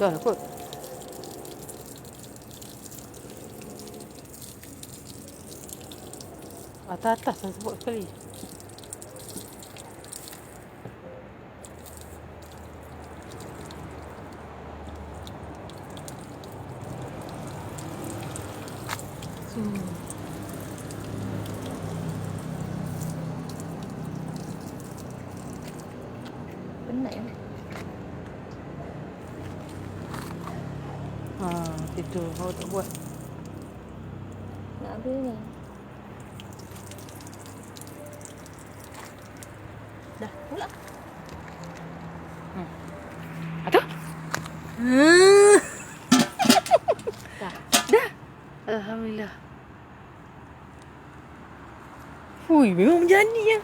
Dah lah kot. Atas-atas lah sebut sekali. Penat ya. Itu awak tak buat. Nak habis ni. Dah pula. Aduh. Dah. Dah. Alhamdulillah. Hui, memang berjani ya.